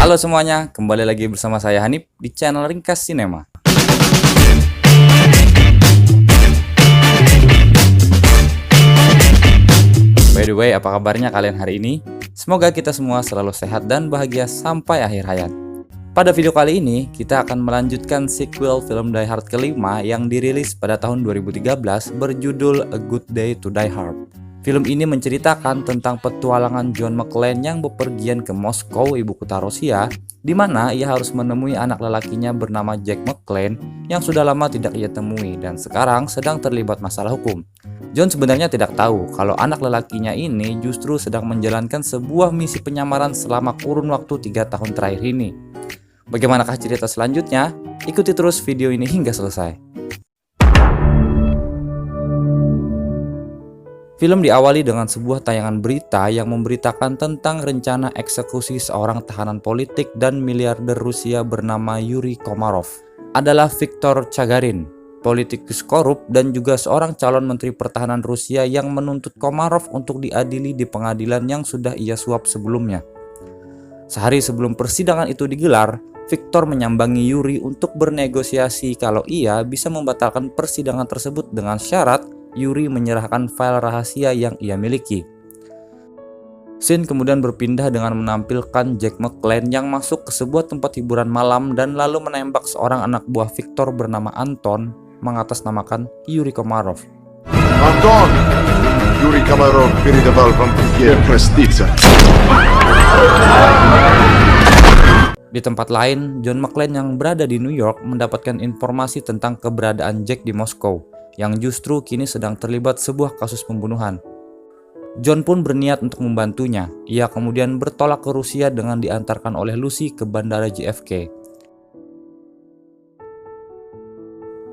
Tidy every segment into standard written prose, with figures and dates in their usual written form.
Halo semuanya, kembali lagi bersama saya Hanif di channel Ringkas Cinema. By the way, apa kabarnya kalian hari ini? Semoga kita semua selalu sehat dan bahagia sampai akhir hayat. Pada video kali ini, kita akan melanjutkan sequel film Die Hard kelima yang dirilis pada tahun 2013 berjudul A Good Day to Die Hard. Film ini menceritakan tentang petualangan John McClane yang bepergian ke Moskow, ibu kota Rusia, di mana ia harus menemui anak lelakinya bernama Jack McClane yang sudah lama tidak ia temui dan sekarang sedang terlibat masalah hukum. John sebenarnya tidak tahu kalau anak lelakinya ini justru sedang menjalankan sebuah misi penyamaran selama kurun waktu 3 tahun terakhir ini. Bagaimanakah cerita selanjutnya? Ikuti terus video ini hingga selesai. Film diawali dengan sebuah tayangan berita yang memberitakan tentang rencana eksekusi seorang tahanan politik dan miliarder Rusia bernama Yuri Komarov. Adalah Viktor Chagarin, politikus korup dan juga seorang calon menteri pertahanan Rusia yang menuntut Komarov untuk diadili di pengadilan yang sudah ia suap sebelumnya. Sehari sebelum persidangan itu digelar, Viktor menyambangi Yuri untuk bernegosiasi kalau ia bisa membatalkan persidangan tersebut dengan syarat Yuri menyerahkan file rahasia yang ia miliki. Scene kemudian berpindah dengan menampilkan Jack McClane yang masuk ke sebuah tempat hiburan malam dan lalu menembak seorang anak buah Viktor bernama Anton mengatasnamakan Yuri Komarov. Anton! Yuri Komarov передавал вам привет, проститься. Di tempat lain, John McClane yang berada di New York mendapatkan informasi tentang keberadaan Jack di Moskow, yang justru kini sedang terlibat sebuah kasus pembunuhan. John pun berniat untuk membantunya. Ia kemudian bertolak ke Rusia dengan diantarkan oleh Lucy ke bandara JFK.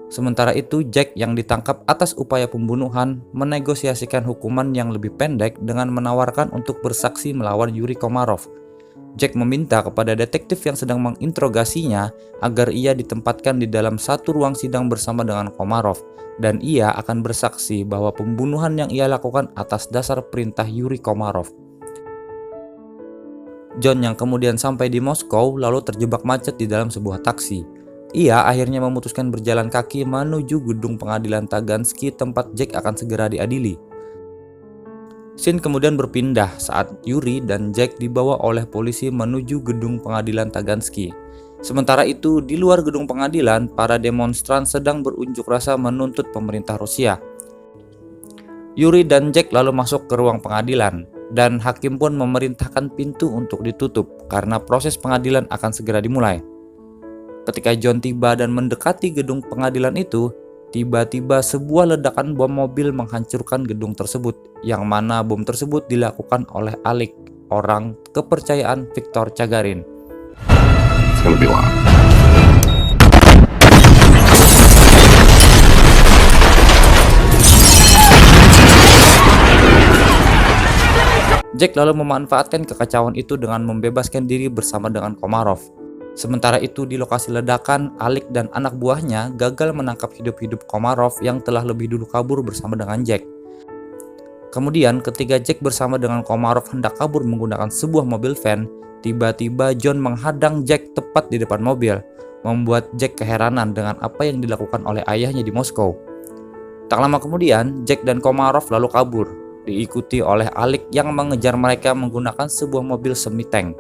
Sementara itu, Jack yang ditangkap atas upaya pembunuhan menegosiasikan hukuman yang lebih pendek dengan menawarkan untuk bersaksi melawan Yuri Komarov. Jack meminta kepada detektif yang sedang menginterogasinya agar ia ditempatkan di dalam satu ruang sidang bersama dengan Komarov, dan ia akan bersaksi bahwa pembunuhan yang ia lakukan atas dasar perintah Yuri Komarov. John yang kemudian sampai di Moskow lalu terjebak macet di dalam sebuah taksi. Ia akhirnya memutuskan berjalan kaki menuju gedung pengadilan Tagansky tempat Jack akan segera diadili. Scene kemudian berpindah saat Yuri dan Jack dibawa oleh polisi menuju gedung pengadilan Tagansky. Sementara itu, di luar gedung pengadilan, para demonstran sedang berunjuk rasa menuntut pemerintah Rusia. Yuri dan Jack lalu masuk ke ruang pengadilan, dan hakim pun memerintahkan pintu untuk ditutup karena proses pengadilan akan segera dimulai. Ketika John tiba dan mendekati gedung pengadilan itu, tiba-tiba sebuah ledakan bom mobil menghancurkan gedung tersebut, yang mana bom tersebut dilakukan oleh Alik, orang kepercayaan Viktor Chagarin. Jack lalu memanfaatkan kekacauan itu dengan membebaskan diri bersama dengan Komarov. Sementara itu di lokasi ledakan, Alik dan anak buahnya gagal menangkap hidup-hidup Komarov yang telah lebih dulu kabur bersama dengan Jack. Kemudian ketika Jack bersama dengan Komarov hendak kabur menggunakan sebuah mobil van, tiba-tiba John menghadang Jack tepat di depan mobil, membuat Jack keheranan dengan apa yang dilakukan oleh ayahnya di Moskow. Tak lama kemudian, Jack dan Komarov lalu kabur, diikuti oleh Alik yang mengejar mereka menggunakan sebuah mobil semi-tank.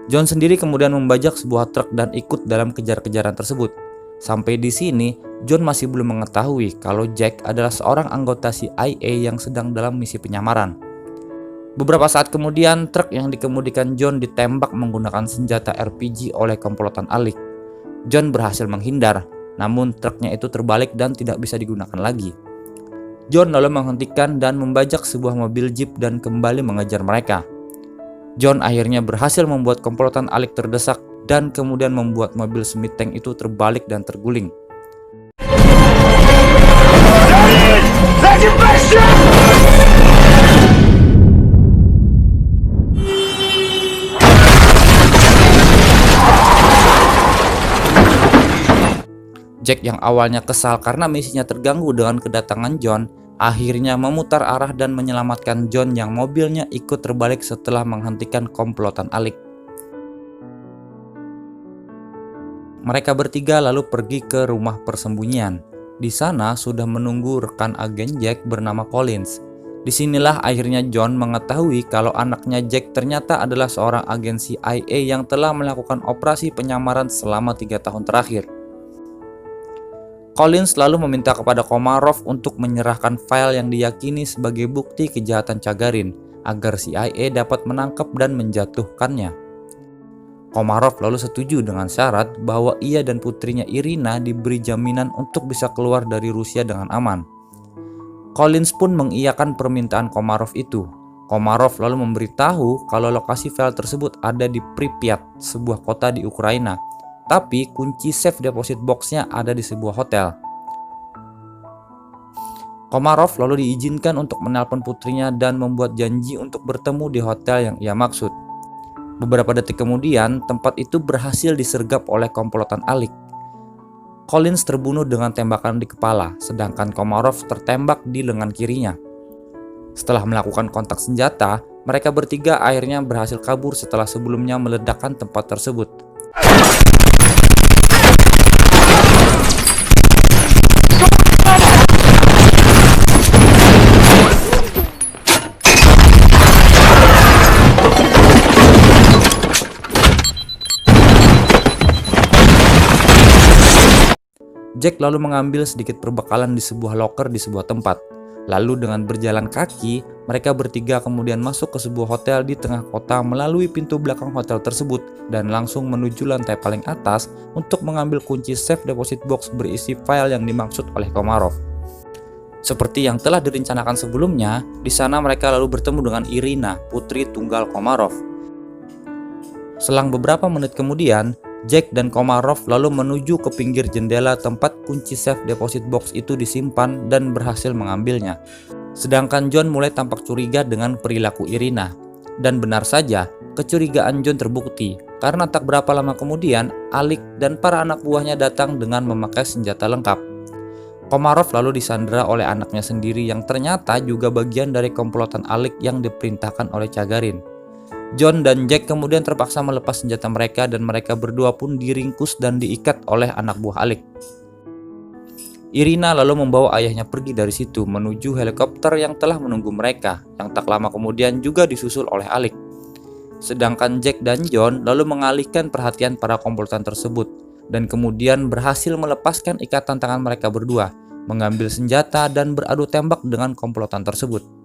John sendiri kemudian membajak sebuah truk dan ikut dalam kejar-kejaran tersebut. Sampai di sini, John masih belum mengetahui kalau Jack adalah seorang anggota CIA yang sedang dalam misi penyamaran. Beberapa saat kemudian, truk yang dikemudikan John ditembak menggunakan senjata RPG oleh komplotan Alik. John berhasil menghindar, namun truknya itu terbalik dan tidak bisa digunakan lagi. John lalu menghentikan dan membajak sebuah mobil jeep dan kembali mengejar mereka. John akhirnya berhasil membuat komplotan Alik terdesak dan kemudian membuat mobil semi-tank itu terbalik dan terguling. Jack yang awalnya kesal karena misinya terganggu dengan kedatangan John, akhirnya memutar arah dan menyelamatkan John yang mobilnya ikut terbalik setelah menghentikan komplotan Alik. Mereka bertiga lalu pergi ke rumah persembunyian. Di sana sudah menunggu rekan agen Jack bernama Collins. Disinilah akhirnya John mengetahui kalau anaknya Jack ternyata adalah seorang agen CIA yang telah melakukan operasi penyamaran selama 3 tahun terakhir. Collins lalu meminta kepada Komarov untuk menyerahkan file yang diyakini sebagai bukti kejahatan Gagarin agar CIA dapat menangkap dan menjatuhkannya. Komarov lalu setuju dengan syarat bahwa ia dan putrinya Irina diberi jaminan untuk bisa keluar dari Rusia dengan aman. Collins pun mengiyakan permintaan Komarov itu. Komarov lalu memberitahu kalau lokasi file tersebut ada di Pripyat, sebuah kota di Ukraina. Tapi kunci safe deposit box-nya ada di sebuah hotel. Komarov lalu diizinkan untuk menelpon putrinya dan membuat janji untuk bertemu di hotel yang ia maksud. Beberapa detik kemudian, tempat itu berhasil disergap oleh komplotan Alik. Collins terbunuh dengan tembakan di kepala, sedangkan Komarov tertembak di lengan kirinya. Setelah melakukan kontak senjata, mereka bertiga akhirnya berhasil kabur setelah sebelumnya meledakkan tempat tersebut. Jack lalu mengambil sedikit perbekalan di sebuah loker di sebuah tempat. Lalu dengan berjalan kaki, mereka bertiga kemudian masuk ke sebuah hotel di tengah kota melalui pintu belakang hotel tersebut dan langsung menuju lantai paling atas untuk mengambil kunci safe deposit box berisi file yang dimaksud oleh Komarov. Seperti yang telah direncanakan sebelumnya, di sana mereka lalu bertemu dengan Irina, putri tunggal Komarov. Selang beberapa menit kemudian, Jack dan Komarov lalu menuju ke pinggir jendela tempat kunci safe deposit box itu disimpan dan berhasil mengambilnya. Sedangkan John mulai tampak curiga dengan perilaku Irina. Dan benar saja, kecurigaan John terbukti karena tak berapa lama kemudian Alik dan para anak buahnya datang dengan memakai senjata lengkap. Komarov lalu disandera oleh anaknya sendiri yang ternyata juga bagian dari komplotan Alik yang diperintahkan oleh Gagarin. John dan Jack kemudian terpaksa melepas senjata mereka dan mereka berdua pun diringkus dan diikat oleh anak buah Alik. Irina lalu membawa ayahnya pergi dari situ menuju helikopter yang telah menunggu mereka, yang tak lama kemudian juga disusul oleh Alik. Sedangkan Jack dan John lalu mengalihkan perhatian para komplotan tersebut dan kemudian berhasil melepaskan ikatan tangan mereka berdua, mengambil senjata dan beradu tembak dengan komplotan tersebut.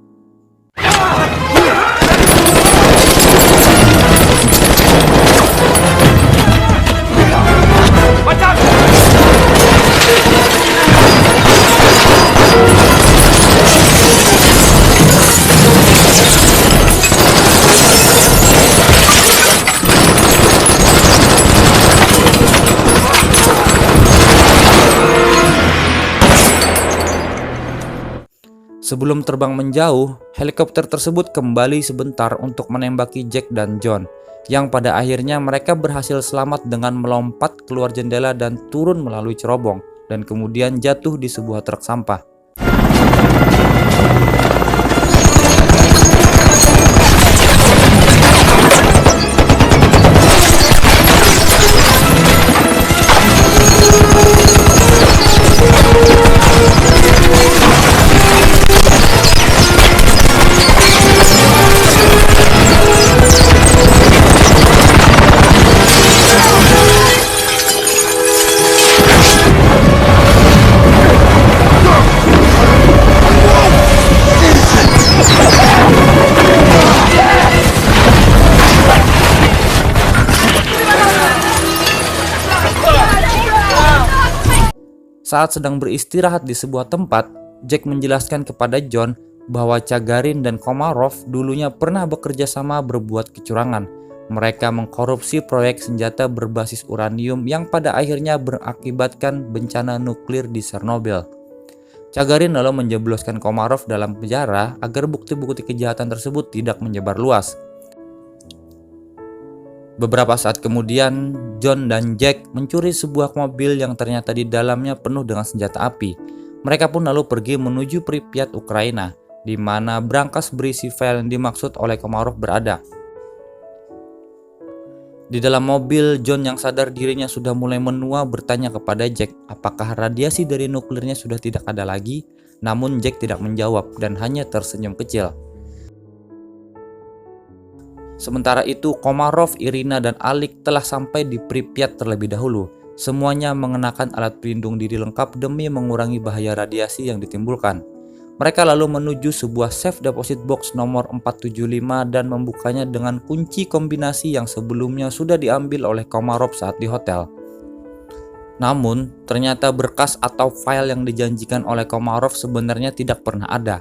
Sebelum terbang menjauh, helikopter tersebut kembali sebentar untuk menembaki Jack dan John, yang pada akhirnya mereka berhasil selamat dengan melompat keluar jendela dan turun melalui cerobong, dan kemudian jatuh di sebuah truk sampah. Saat sedang beristirahat di sebuah tempat, Jack menjelaskan kepada John bahwa Gagarin dan Komarov dulunya pernah bekerja sama berbuat kecurangan. Mereka mengkorupsi proyek senjata berbasis uranium yang pada akhirnya berakibatkan bencana nuklir di Chernobyl. Gagarin lalu menjebloskan Komarov dalam penjara agar bukti-bukti kejahatan tersebut tidak menyebar luas. Beberapa saat kemudian, John dan Jack mencuri sebuah mobil yang ternyata di dalamnya penuh dengan senjata api. Mereka pun lalu pergi menuju Pripyat, Ukraina, di mana brankas berisi file yang dimaksud oleh Komarov berada. Di dalam mobil, John yang sadar dirinya sudah mulai menua bertanya kepada Jack apakah radiasi dari nuklirnya sudah tidak ada lagi. Namun Jack tidak menjawab dan hanya tersenyum kecil. Sementara itu, Komarov, Irina, dan Alec telah sampai di Pripyat terlebih dahulu. Semuanya mengenakan alat pelindung diri lengkap demi mengurangi bahaya radiasi yang ditimbulkan. Mereka lalu menuju sebuah safe deposit box nomor 475 dan membukanya dengan kunci kombinasi yang sebelumnya sudah diambil oleh Komarov saat di hotel. Namun, ternyata berkas atau file yang dijanjikan oleh Komarov sebenarnya tidak pernah ada.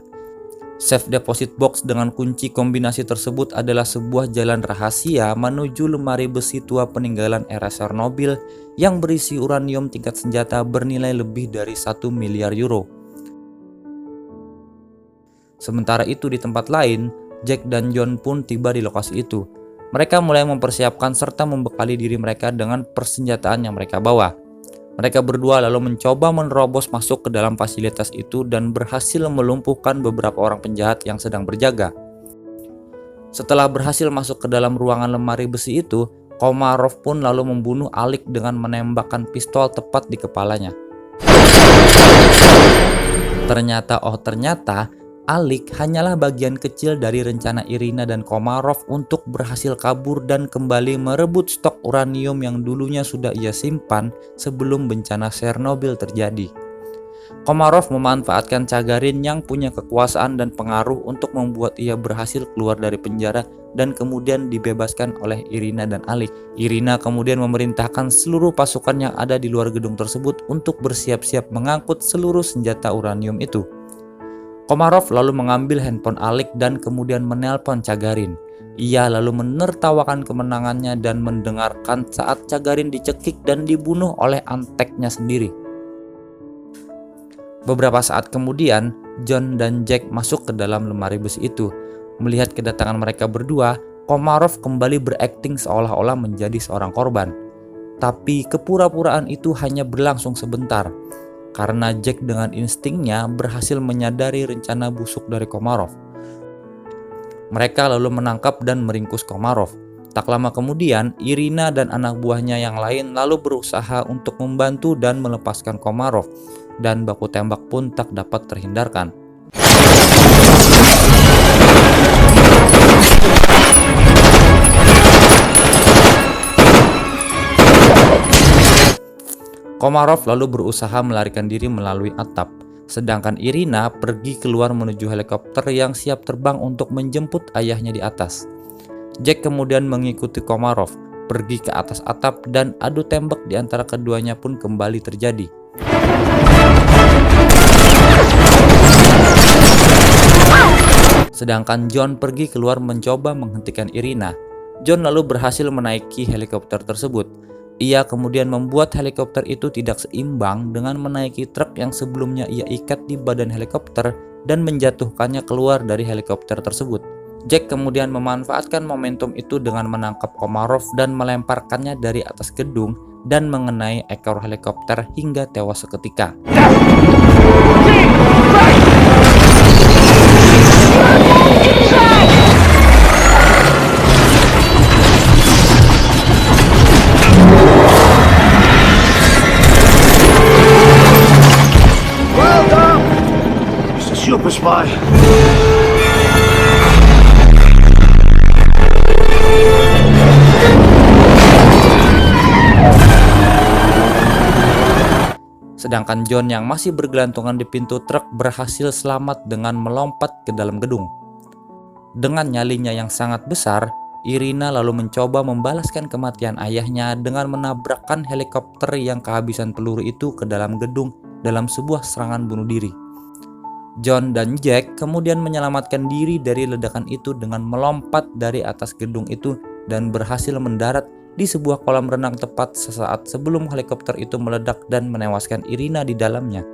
Safe deposit box dengan kunci kombinasi tersebut adalah sebuah jalan rahasia menuju lemari besi tua peninggalan era Chernobyl yang berisi uranium tingkat senjata bernilai lebih dari 1 miliar euro. Sementara itu di tempat lain, Jack dan John pun tiba di lokasi itu. Mereka mulai mempersiapkan serta membekali diri mereka dengan persenjataan yang mereka bawa. Mereka berdua lalu mencoba menerobos masuk ke dalam fasilitas itu dan berhasil melumpuhkan beberapa orang penjahat yang sedang berjaga. Setelah berhasil masuk ke dalam ruangan lemari besi itu, Komarov pun lalu membunuh Alec dengan menembakkan pistol tepat di kepalanya. Ternyata Alec hanyalah bagian kecil dari rencana Irina dan Komarov untuk berhasil kabur dan kembali merebut stok uranium yang dulunya sudah ia simpan sebelum bencana Chernobyl terjadi. Komarov memanfaatkan Gagarin yang punya kekuasaan dan pengaruh untuk membuat ia berhasil keluar dari penjara dan kemudian dibebaskan oleh Irina dan Alec. Irina kemudian memerintahkan seluruh pasukan yang ada di luar gedung tersebut untuk bersiap-siap mengangkut seluruh senjata uranium itu. Komarov lalu mengambil handphone Alec dan kemudian menelpon Gagarin. Ia lalu menertawakan kemenangannya dan mendengarkan saat Gagarin dicekik dan dibunuh oleh anteknya sendiri. Beberapa saat kemudian, John dan Jack masuk ke dalam lemari besi itu. Melihat kedatangan mereka berdua, Komarov kembali berakting seolah-olah menjadi seorang korban. Tapi kepura-puraan itu hanya berlangsung sebentar, karena Jack dengan instingnya berhasil menyadari rencana busuk dari Komarov. Mereka lalu menangkap dan meringkus Komarov. Tak lama kemudian, Irina dan anak buahnya yang lain lalu berusaha untuk membantu dan melepaskan Komarov, dan baku tembak pun tak dapat terhindarkan. Komarov lalu berusaha melarikan diri melalui atap, sedangkan Irina pergi keluar menuju helikopter yang siap terbang untuk menjemput ayahnya di atas. Jack kemudian mengikuti Komarov, pergi ke atas atap dan adu tembak di antara keduanya pun kembali terjadi. Sedangkan John pergi keluar mencoba menghentikan Irina. John lalu berhasil menaiki helikopter tersebut. Ia kemudian membuat helikopter itu tidak seimbang dengan menaiki truk yang sebelumnya ia ikat di badan helikopter dan menjatuhkannya keluar dari helikopter tersebut. Jack kemudian memanfaatkan momentum itu dengan menangkap Komarov dan melemparkannya dari atas gedung dan mengenai ekor helikopter hingga tewas seketika. Super spy. Sedangkan John yang masih bergelantungan di pintu truk berhasil selamat dengan melompat ke dalam gedung. Dengan nyalinya yang sangat besar, Irina lalu mencoba membalaskan kematian ayahnya dengan menabrakkan helikopter yang kehabisan peluru itu ke dalam gedung dalam sebuah serangan bunuh diri. John dan Jack kemudian menyelamatkan diri dari ledakan itu dengan melompat dari atas gedung itu dan berhasil mendarat di sebuah kolam renang tepat sesaat sebelum helikopter itu meledak dan menewaskan Irina di dalamnya.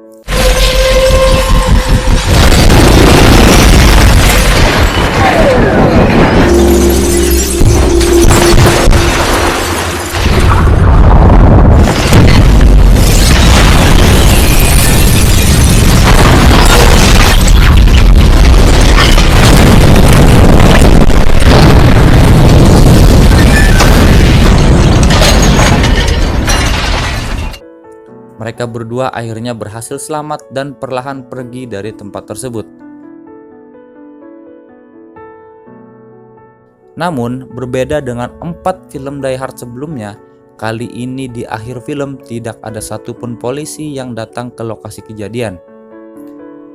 Mereka berdua akhirnya berhasil selamat dan perlahan pergi dari tempat tersebut. Namun, berbeda dengan 4 film Die Hard sebelumnya, kali ini di akhir film tidak ada satupun polisi yang datang ke lokasi kejadian.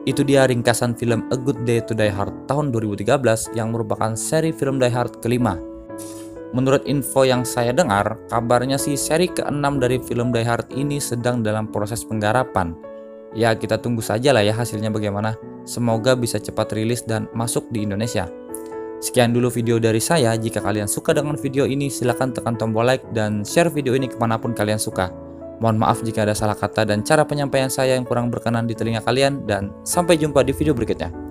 Itu dia ringkasan film A Good Day to Die Hard tahun 2013 yang merupakan seri film Die Hard kelima. Menurut info yang saya dengar, kabarnya sih seri ke-6 dari film Die Hard ini sedang dalam proses penggarapan. Ya, kita tunggu saja lah ya hasilnya bagaimana. Semoga bisa cepat rilis dan masuk di Indonesia. Sekian dulu video dari saya. Jika kalian suka dengan video ini, silahkan tekan tombol like dan share video ini kemanapun kalian suka. Mohon maaf jika ada salah kata dan cara penyampaian saya yang kurang berkenan di telinga kalian, dan sampai jumpa di video berikutnya.